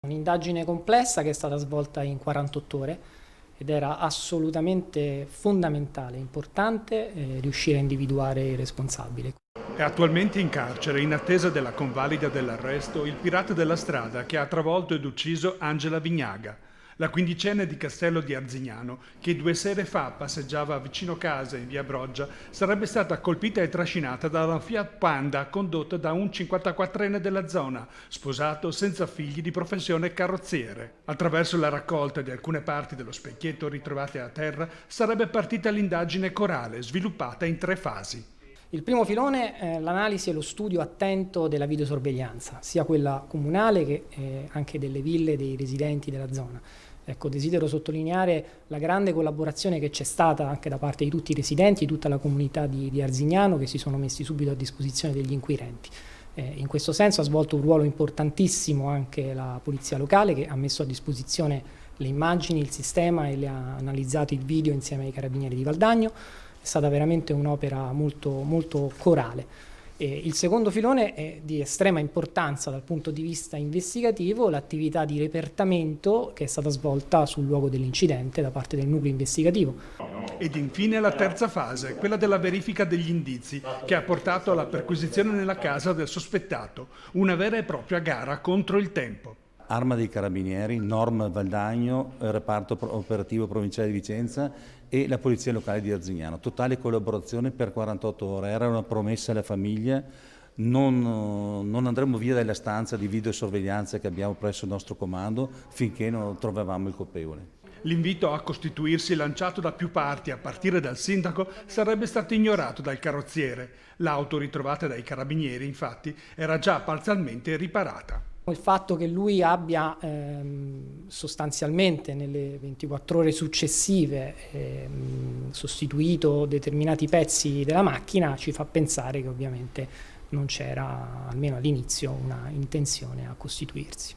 Un'indagine complessa che è stata svolta in 48 ore ed era assolutamente fondamentale, importante riuscire a individuare il responsabile. È attualmente in carcere in attesa della convalida dell'arresto il pirata della strada che ha travolto ed ucciso Angela Vignaga, la quindicenne di Castello di Arzignano, che 2 sere fa passeggiava vicino casa in via Broggia, sarebbe stata colpita e trascinata da una Fiat Panda condotta da un 54enne della zona, sposato senza figli di professione carrozziere. Attraverso la raccolta di alcune parti dello specchietto ritrovate a terra sarebbe partita l'indagine corale, sviluppata in 3 fasi. Il primo filone è l'analisi e lo studio attento della videosorveglianza, sia quella comunale che anche delle ville dei residenti della zona. Ecco, desidero sottolineare la grande collaborazione che c'è stata anche da parte di tutti i residenti, di tutta la comunità di Arzignano, che si sono messi subito a disposizione degli inquirenti. In questo senso ha svolto un ruolo importantissimo anche la polizia locale, che ha messo a disposizione le immagini, il sistema e le ha analizzato il video insieme ai carabinieri di Valdagno. È stata veramente un'opera molto, molto corale. Il secondo filone è di estrema importanza dal punto di vista investigativo, l'attività di repertamento che è stata svolta sul luogo dell'incidente da parte del nucleo investigativo. Ed infine la terza fase, quella della verifica degli indizi, che ha portato alla perquisizione nella casa del sospettato, una vera e propria gara contro il tempo. Arma dei Carabinieri, Norm Valdagno, reparto operativo provinciale di Vicenza e la Polizia Locale di Arzignano. Totale collaborazione per 48 ore, era una promessa alle famiglie, non andremo via dalla stanza di videosorveglianza che abbiamo presso il nostro comando finché non trovavamo il colpevole. L'invito a costituirsi lanciato da più parti, a partire dal sindaco, sarebbe stato ignorato dal carrozziere. L'auto ritrovata dai carabinieri, infatti, era già parzialmente riparata. Il fatto che lui abbia sostanzialmente nelle 24 ore successive sostituito determinati pezzi della macchina ci fa pensare che ovviamente non c'era, almeno all'inizio, una intenzione a costituirsi.